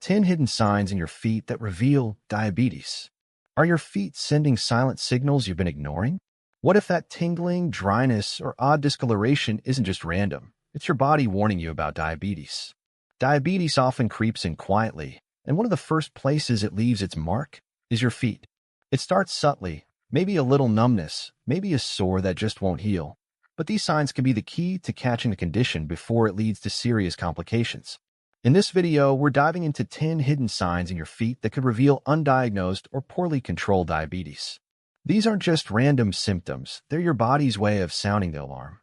10 hidden signs in your feet that reveal diabetes. Are your feet sending silent signals you've been ignoring? What if that tingling, dryness, or odd discoloration isn't just random? It's your body warning you about diabetes. Diabetes often creeps in quietly, and one of the first places it leaves its mark is your feet. It starts subtly, maybe a little numbness, maybe a sore that just won't heal. But these signs can be the key to catching the condition before it leads to serious complications. In this video, we're diving into 10 hidden signs in your feet that could reveal undiagnosed or poorly controlled diabetes. These aren't just random symptoms, they're your body's way of sounding the alarm.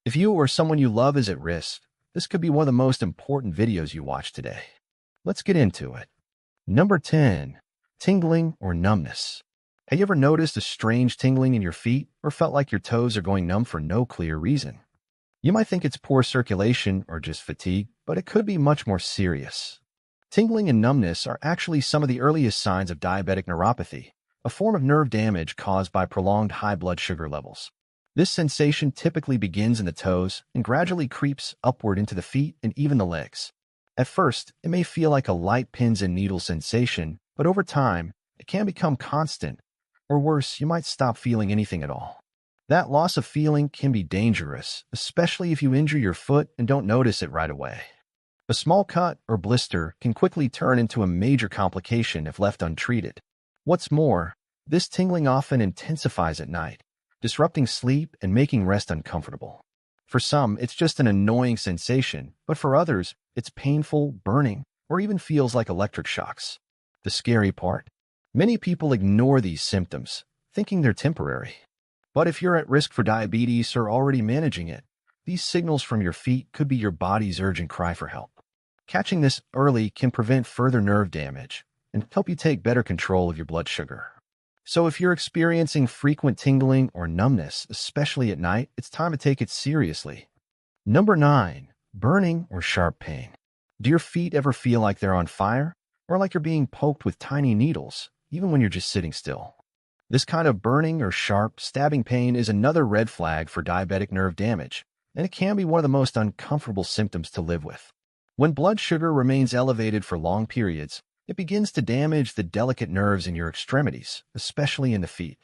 If you or someone you love is at risk, this could be one of the most important videos you watch today. Let's get into it. Number 10. Tingling or numbness. Have you ever noticed a strange tingling in your feet or felt like your toes are going numb for no clear reason? You might think it's poor circulation or just fatigue, but it could be much more serious. Tingling and numbness are actually some of the earliest signs of diabetic neuropathy, a form of nerve damage caused by prolonged high blood sugar levels. This sensation typically begins in the toes and gradually creeps upward into the feet and even the legs. At first, it may feel like a light pins and needles sensation, but over time, it can become constant, or worse, you might stop feeling anything at all. That loss of feeling can be dangerous, especially if you injure your foot and don't notice it right away. A small cut or blister can quickly turn into a major complication if left untreated. What's more, this tingling often intensifies at night, disrupting sleep and making rest uncomfortable. For some, it's just an annoying sensation, but for others, it's painful, burning, or even feels like electric shocks. The scary part? Many people ignore these symptoms, thinking they're temporary. But if you're at risk for diabetes or already managing it, these signals from your feet could be your body's urgent cry for help. Catching this early can prevent further nerve damage and help you take better control of your blood sugar. So if you're experiencing frequent tingling or numbness, especially at night, it's time to take it seriously. Number 9. Burning or sharp pain. Do your feet ever feel like they're on fire or like you're being poked with tiny needles, even when you're just sitting still? This kind of burning or sharp, stabbing pain is another red flag for diabetic nerve damage, and it can be one of the most uncomfortable symptoms to live with. When blood sugar remains elevated for long periods, it begins to damage the delicate nerves in your extremities, especially in the feet.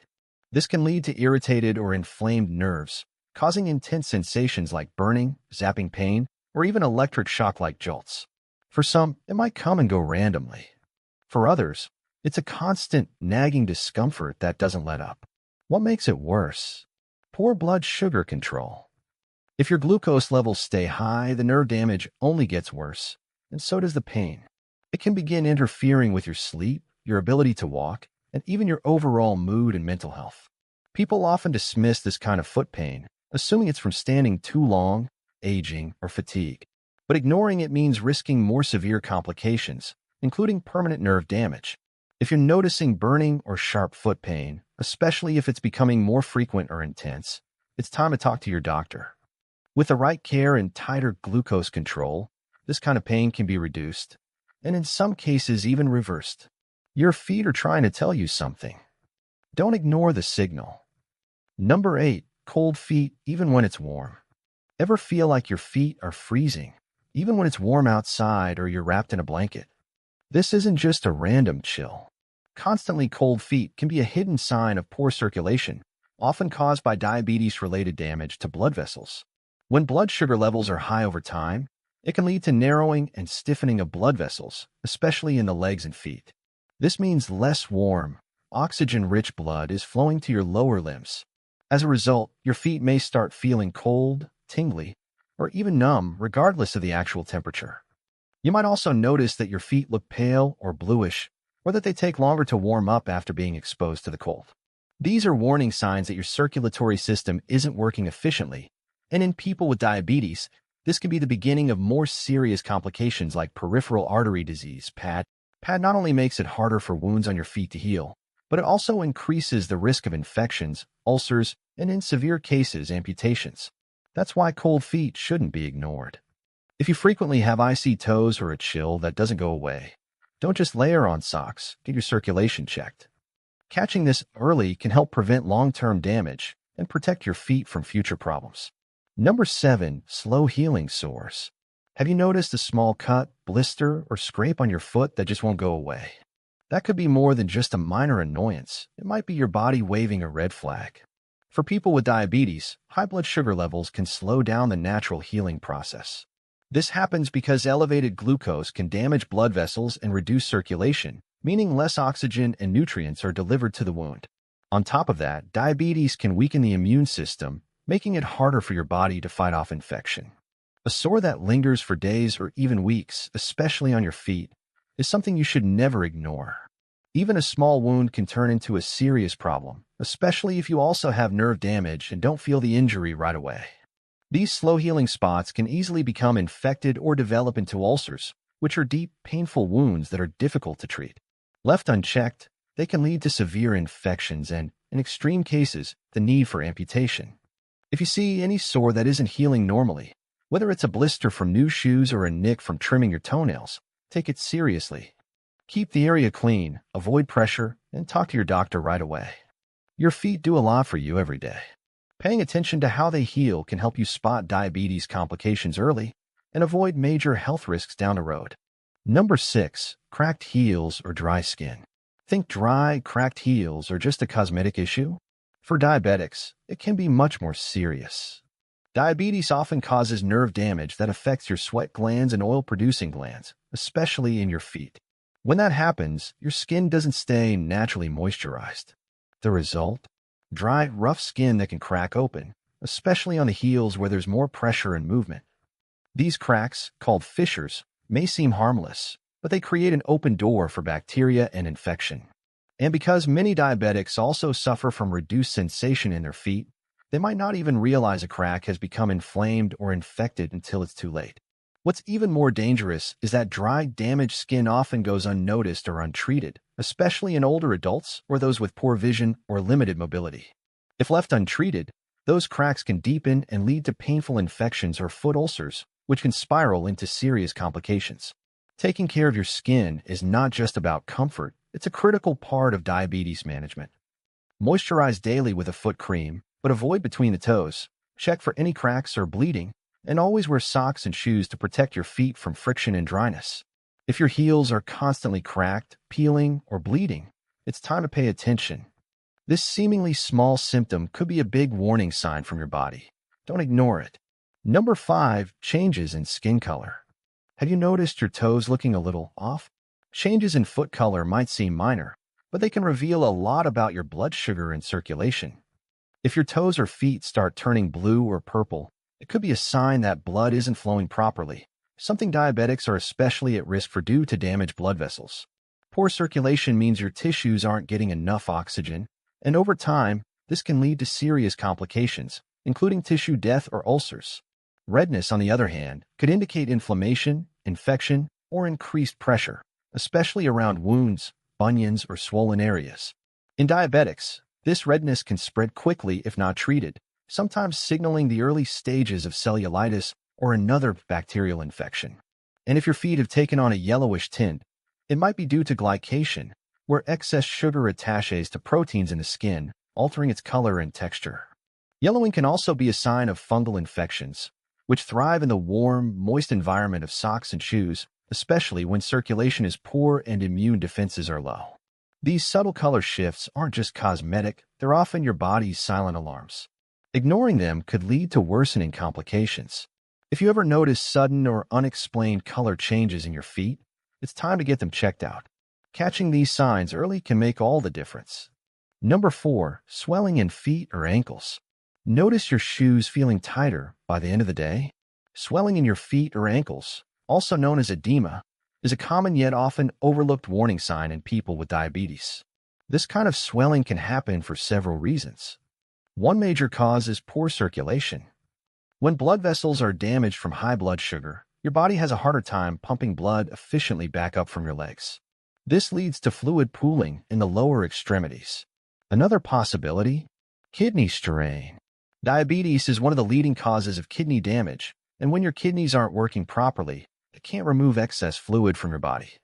This can lead to irritated or inflamed nerves, causing intense sensations like burning, zapping pain, or even electric shock-like jolts. For some, it might come and go randomly. For others, it's a constant, nagging discomfort that doesn't let up. What makes it worse? Poor blood sugar control. If your glucose levels stay high, the nerve damage only gets worse, and so does the pain. It can begin interfering with your sleep, your ability to walk, and even your overall mood and mental health. People often dismiss this kind of foot pain, assuming it's from standing too long, aging, or fatigue. But ignoring it means risking more severe complications, including permanent nerve damage. If you're noticing burning or sharp foot pain, especially if it's becoming more frequent or intense, it's time to talk to your doctor. With the right care and tighter glucose control, this kind of pain can be reduced, and in some cases even reversed. Your feet are trying to tell you something. Don't ignore the signal. Number 8. Cold feet even when it's warm. Ever feel like your feet are freezing, even when it's warm outside or you're wrapped in a blanket? This isn't just a random chill. Constantly cold feet can be a hidden sign of poor circulation, often caused by diabetes-related damage to blood vessels. When blood sugar levels are high over time, it can lead to narrowing and stiffening of blood vessels, especially in the legs and feet. This means less warm, oxygen-rich blood is flowing to your lower limbs. As a result, your feet may start feeling cold, tingly, or even numb, regardless of the actual temperature. You might also notice that your feet look pale or bluish, or that they take longer to warm up after being exposed to the cold. These are warning signs that your circulatory system isn't working efficiently, and in people with diabetes, this can be the beginning of more serious complications like peripheral artery disease, PAD. PAD not only makes it harder for wounds on your feet to heal, but it also increases the risk of infections, ulcers, and in severe cases, amputations. That's why cold feet shouldn't be ignored. If you frequently have icy toes or a chill that doesn't go away, don't just layer on socks, get your circulation checked. Catching this early can help prevent long-term damage and protect your feet from future problems. Number 7. Slow healing sores. Have you noticed a small cut, blister, or scrape on your foot that just won't go away? That could be more than just a minor annoyance. It might be your body waving a red flag. For people with diabetes, high blood sugar levels can slow down the natural healing process. This happens because elevated glucose can damage blood vessels and reduce circulation, meaning less oxygen and nutrients are delivered to the wound. On top of that, diabetes can weaken the immune system, making it harder for your body to fight off infection. A sore that lingers for days or even weeks, especially on your feet, is something you should never ignore. Even a small wound can turn into a serious problem, especially if you also have nerve damage and don't feel the injury right away. These slow-healing spots can easily become infected or develop into ulcers, which are deep, painful wounds that are difficult to treat. Left unchecked, they can lead to severe infections and, in extreme cases, the need for amputation. If you see any sore that isn't healing normally, whether it's a blister from new shoes or a nick from trimming your toenails, take it seriously. Keep the area clean, avoid pressure, and talk to your doctor right away. Your feet do a lot for you every day. Paying attention to how they heal can help you spot diabetes complications early and avoid major health risks down the road. Number 6. Cracked heels or dry skin. Think dry, cracked heels are just a cosmetic issue? For diabetics, it can be much more serious. Diabetes often causes nerve damage that affects your sweat glands and oil-producing glands, especially in your feet. When that happens, your skin doesn't stay naturally moisturized. The result? Dry, rough skin that can crack open, especially on the heels where there's more pressure and movement. These cracks, called fissures, may seem harmless, but they create an open door for bacteria and infection. And because many diabetics also suffer from reduced sensation in their feet, they might not even realize a crack has become inflamed or infected until it's too late. What's even more dangerous is that dry, damaged skin often goes unnoticed or untreated, especially in older adults or those with poor vision or limited mobility. If left untreated, those cracks can deepen and lead to painful infections or foot ulcers, which can spiral into serious complications. Taking care of your skin is not just about comfort, it's a critical part of diabetes management. Moisturize daily with a foot cream, but avoid between the toes. Check for any cracks or bleeding, and always wear socks and shoes to protect your feet from friction and dryness. If your heels are constantly cracked, peeling, or bleeding, it's time to pay attention. This seemingly small symptom could be a big warning sign from your body. Don't ignore it. Number 5. Changes in skin color. Have you noticed your toes looking a little off? Changes in foot color might seem minor, but they can reveal a lot about your blood sugar and circulation. If your toes or feet start turning blue or purple, it could be a sign that blood isn't flowing properly, something diabetics are especially at risk for due to damaged blood vessels. Poor circulation means your tissues aren't getting enough oxygen, and over time, this can lead to serious complications, including tissue death or ulcers. Redness, on the other hand, could indicate inflammation, infection, or increased pressure, especially around wounds, bunions, or swollen areas. In diabetics, this redness can spread quickly if not treated, sometimes signaling the early stages of cellulitis or another bacterial infection. And if your feet have taken on a yellowish tint, it might be due to glycation, where excess sugar attaches to proteins in the skin, altering its color and texture. Yellowing can also be a sign of fungal infections, which thrive in the warm, moist environment of socks and shoes, especially when circulation is poor and immune defenses are low. These subtle color shifts aren't just cosmetic, they're often your body's silent alarms. Ignoring them could lead to worsening complications. If you ever notice sudden or unexplained color changes in your feet, it's time to get them checked out. Catching these signs early can make all the difference. Number 4. Swelling in feet or ankles. Notice your shoes feeling tighter by the end of the day? Swelling in your feet or ankles, also known as edema, is a common yet often overlooked warning sign in people with diabetes. This kind of swelling can happen for several reasons. One major cause is poor circulation. When blood vessels are damaged from high blood sugar, your body has a harder time pumping blood efficiently back up from your legs. This leads to fluid pooling in the lower extremities. Another possibility? Kidney strain. Diabetes is one of the leading causes of kidney damage, and when your kidneys aren't working properly, it can't remove excess fluid from your body.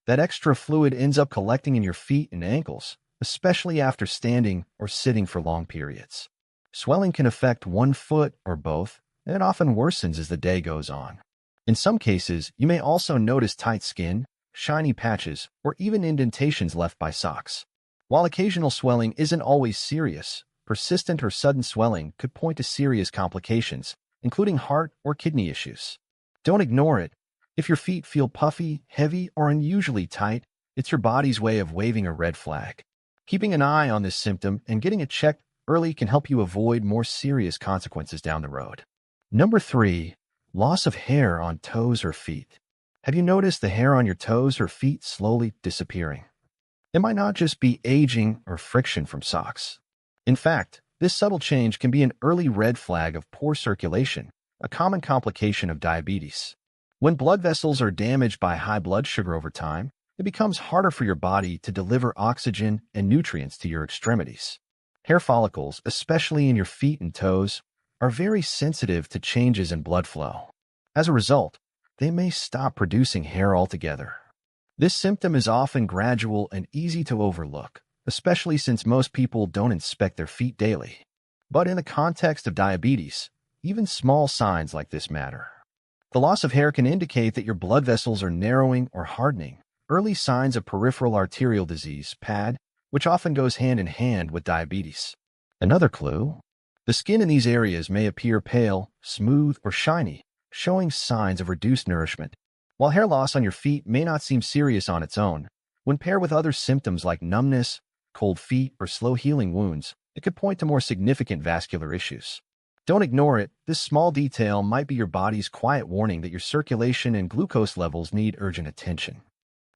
That extra fluid ends up collecting in your feet and ankles, especially after standing or sitting for long periods. Swelling can affect one foot or both, and it often worsens as the day goes on. In some cases, you may also notice tight skin, shiny patches, or even indentations left by socks. While occasional swelling isn't always serious, persistent or sudden swelling could point to serious complications, including heart or kidney issues. Don't ignore it. If your feet feel puffy, heavy, or unusually tight, it's your body's way of waving a red flag. Keeping an eye on this symptom and getting it checked early can help you avoid more serious consequences down the road. Number 3. Loss of hair on toes or feet. Have you noticed the hair on your toes or feet slowly disappearing? It might not just be aging or friction from socks. In fact, this subtle change can be an early red flag of poor circulation, a common complication of diabetes. When blood vessels are damaged by high blood sugar over time, it becomes harder for your body to deliver oxygen and nutrients to your extremities. Hair follicles, especially in your feet and toes, are very sensitive to changes in blood flow. As a result, they may stop producing hair altogether. This symptom is often gradual and easy to overlook, especially since most people don't inspect their feet daily. But in the context of diabetes, even small signs like this matter. The loss of hair can indicate that your blood vessels are narrowing or hardening, early signs of peripheral arterial disease, PAD, which often goes hand in hand with diabetes. Another clue: the skin in these areas may appear pale, smooth, or shiny, showing signs of reduced nourishment. While hair loss on your feet may not seem serious on its own, when paired with other symptoms like numbness, cold feet, or slow healing wounds, it could point to more significant vascular issues. Don't ignore it. This small detail might be your body's quiet warning that your circulation and glucose levels need urgent attention.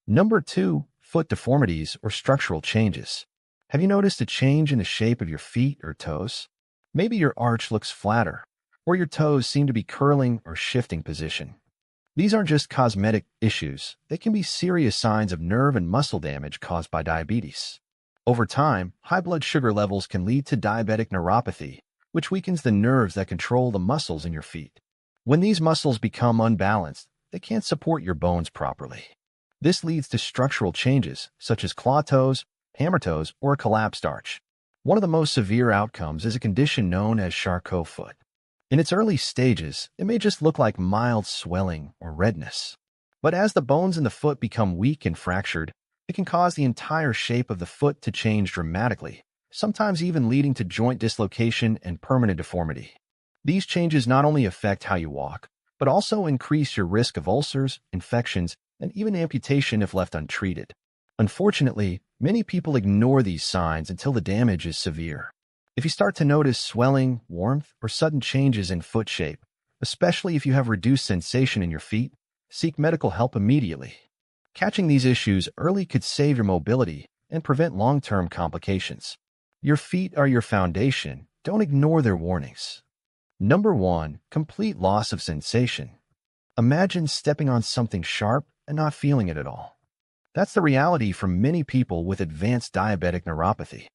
Number 2. Foot deformities or structural changes. Have you noticed a change in the shape of your feet or toes? Maybe your arch looks flatter, or your toes seem to be curling or shifting position. These aren't just cosmetic issues. They can be serious signs of nerve and muscle damage caused by diabetes. Over time, high blood sugar levels can lead to diabetic neuropathy, which weakens the nerves that control the muscles in your feet. When these muscles become unbalanced, they can't support your bones properly. This leads to structural changes, such as claw toes, hammer toes, or a collapsed arch. One of the most severe outcomes is a condition known as Charcot foot. In its early stages, it may just look like mild swelling or redness. But as the bones in the foot become weak and fractured, it can cause the entire shape of the foot to change dramatically, sometimes even leading to joint dislocation and permanent deformity. These changes not only affect how you walk, but also increase your risk of ulcers, infections, and even amputation if left untreated. Unfortunately, many people ignore these signs until the damage is severe. If you start to notice swelling, warmth, or sudden changes in foot shape, especially if you have reduced sensation in your feet, seek medical help immediately. Catching these issues early could save your mobility and prevent long-term complications. Your feet are your foundation. Don't ignore their warnings. Number 1. Complete loss of sensation. Imagine stepping on something sharp and not feeling it at all. That's the reality for many people with advanced diabetic neuropathy.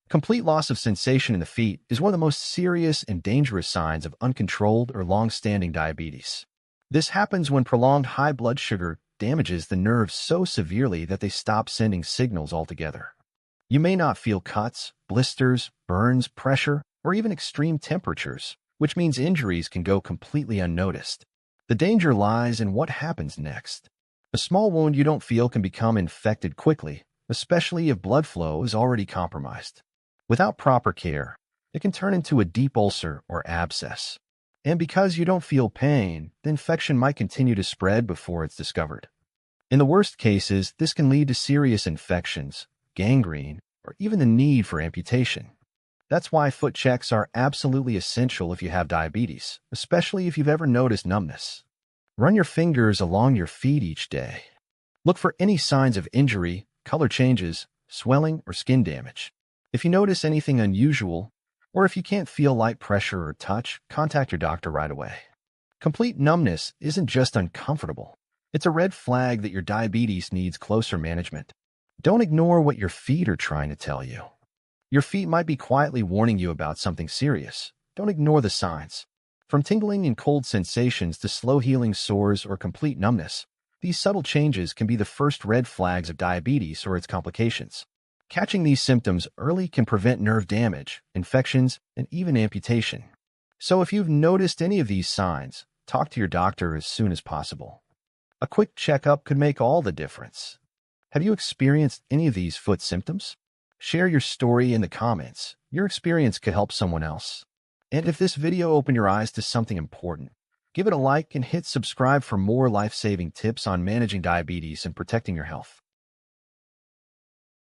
Complete loss of sensation in the feet is one of the most serious and dangerous signs of uncontrolled or long-standing diabetes. This happens when prolonged high blood sugar damages the nerves so severely that they stop sending signals altogether. You may not feel cuts, blisters, burns, pressure, or even extreme temperatures, which means injuries can go completely unnoticed. The danger lies in what happens next. A small wound you don't feel can become infected quickly, especially if blood flow is already compromised. Without proper care, it can turn into a deep ulcer or abscess. And because you don't feel pain, the infection might continue to spread before it's discovered. In the worst cases, this can lead to serious infections, gangrene, or even the need for amputation. That's why foot checks are absolutely essential if you have diabetes, especially if you've ever noticed numbness. Run your fingers along your feet each day. Look for any signs of injury, color changes, swelling, or skin damage. If you notice anything unusual, or if you can't feel light pressure or touch, contact your doctor right away. Complete numbness isn't just uncomfortable. It's a red flag that your diabetes needs closer management. Don't ignore what your feet are trying to tell you. Your feet might be quietly warning you about something serious. Don't ignore the signs. From tingling and cold sensations to slow-healing sores or complete numbness, these subtle changes can be the first red flags of diabetes or its complications. Catching these symptoms early can prevent nerve damage, infections, and even amputation. So if you've noticed any of these signs, talk to your doctor as soon as possible. A quick checkup could make all the difference. Have you experienced any of these foot symptoms? Share your story in the comments. Your experience could help someone else. And if this video opened your eyes to something important, give it a like and hit subscribe for more life-saving tips on managing diabetes and protecting your health.